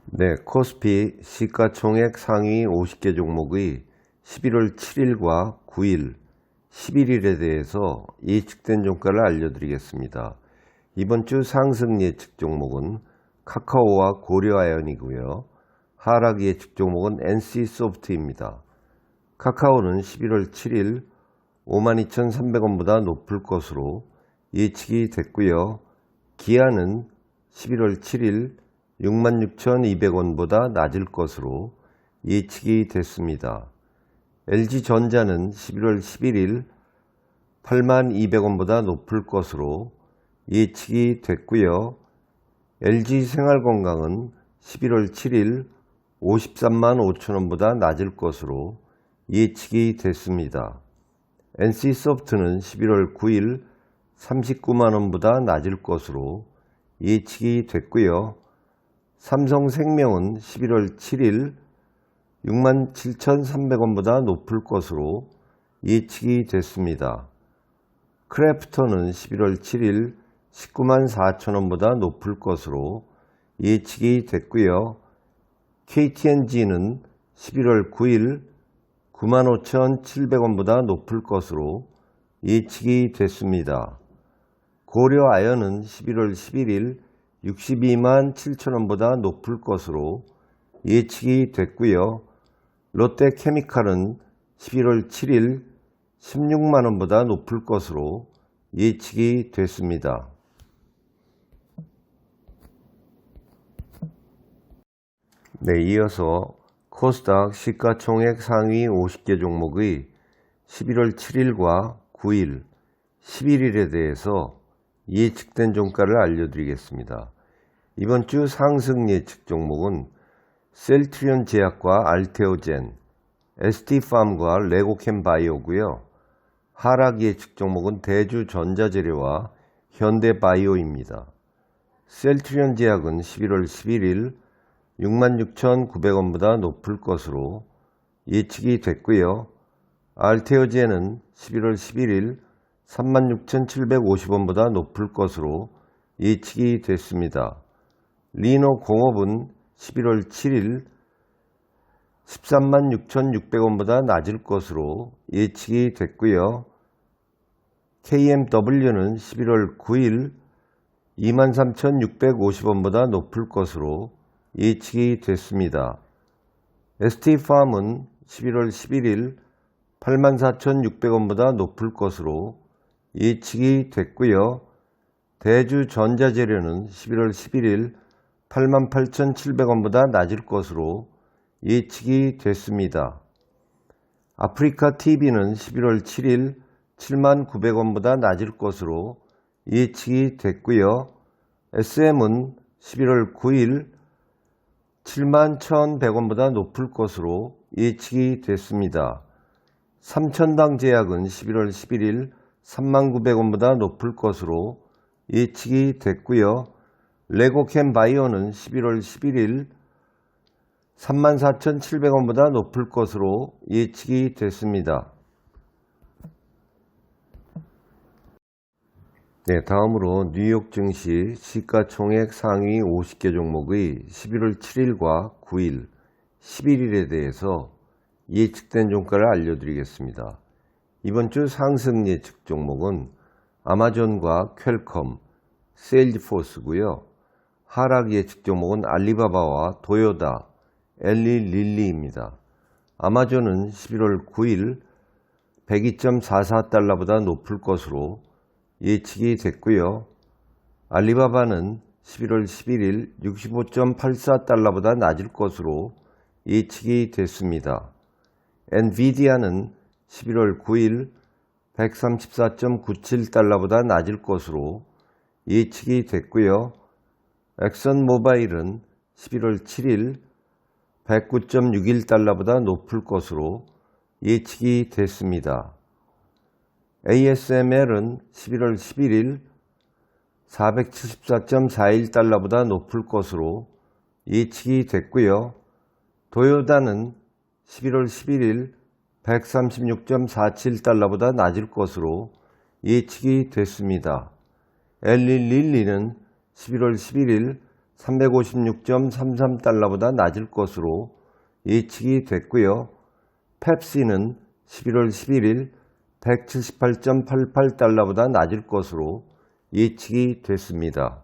네, 코스피 시가총액 상위 50개 종목의 11월 7일과 9일, 11일에 대해서 예측된 종가를 알려드리겠습니다. 이번 주 상승 예측 종목은 카카오와 고려아연이고요. 하락 예측 종목은 NC소프트입니다. 카카오는 11월 7일 52,300원보다 높을 것으로 예측이 됐고요. 기아는 11월 7일 66,200원보다 낮을 것으로 예측이 됐습니다. LG전자는 11월 11일 82,200원보다 높을 것으로 예측이 됐고요. LG생활건강은 11월 7일 535,000원보다 낮을 것으로 예측이 됐습니다. NC소프트는 11월 9일 390,000원보다 낮을 것으로 예측이 됐고요. 삼성생명은 11월 7일 67,300원보다 높을 것으로 예측이 됐습니다. 크래프톤은 11월 7일 194,000원보다 높을 것으로 예측이 됐고요. KTNG는 11월 9일 95,700원보다 높을 것으로 예측이 됐습니다. 고려아연은 11월 11일 627,000원보다 높을 것으로 예측이 됐고요. 롯데케미칼은 11월 7일 16만원보다 높을 것으로 예측이 됐습니다. 네, 이어서 코스닥 시가총액 상위 50개 종목의 11월 7일과 9일, 11일에 대해서 예측된 종가를 알려드리겠습니다. 이번 주 상승 예측 종목은 셀트리온 제약과 알테오젠, ST팜과 레고캠바이오고요. 하락 예측 종목은 대주전자재료와 현대바이오입니다. 셀트리온 제약은 11월 11일 66,900원보다 높을 것으로 예측이 됐고요. 알테오젠은 11월 11일 36,750원보다 높을 것으로 예측이 됐습니다. 리노공업은 11월 7일 136,600원보다 낮을 것으로 예측이 됐고요. KMW는 11월 9일 23,650원보다 높을 것으로 예측이 됐습니다. ST팜은 11월 11일 84,600원보다 높을 것으로 예측이 됐고요. 대주전자재료는 11월 11일 88,700원보다 낮을 것으로 예측이 됐습니다. 아프리카TV는 11월 7일 79,000원보다 낮을 것으로 예측이 됐고요. SM은 11월 9일 71,100원보다 높을 것으로 예측이 됐습니다. 삼천당제약은 11월 11일 39,000원보다 높을 것으로 예측이 됐고요. 레고캠바이오는 11월 11일 34,700원보다 높을 것으로 예측이 됐습니다. 네, 다음으로 뉴욕 증시 시가총액 상위 50개 종목의 11월 7일과 9일, 11일에 대해서 예측된 종가를 알려드리겠습니다. 이번 주 상승 예측 종목은 아마존과 퀄컴, 세일즈포스고요. 하락 예측 종목은 알리바바와 도요다, 엘리릴리입니다. 아마존은 11월 9일 102.44달러보다 높을 것으로 예측이 됐고요. 알리바바는 11월 11일 65.84달러보다 낮을 것으로 예측이 됐습니다. 엔비디아는 11월 9일 134.97달러보다 낮을 것으로 예측이 됐고요. 엑선모바일은 11월 7일 109.61달러보다 높을 것으로 예측이 됐습니다. ASML은 11월 11일 474.41달러보다 높을 것으로 예측이 됐고요. 도요다는 11월 11일 136.47달러보다 낮을 것으로 예측이 됐습니다. 엘리릴리는 11월 11일 356.33달러보다 낮을 것으로 예측이 됐고요. 펩시는 11월 11일 178.88달러보다 낮을 것으로 예측이 됐습니다.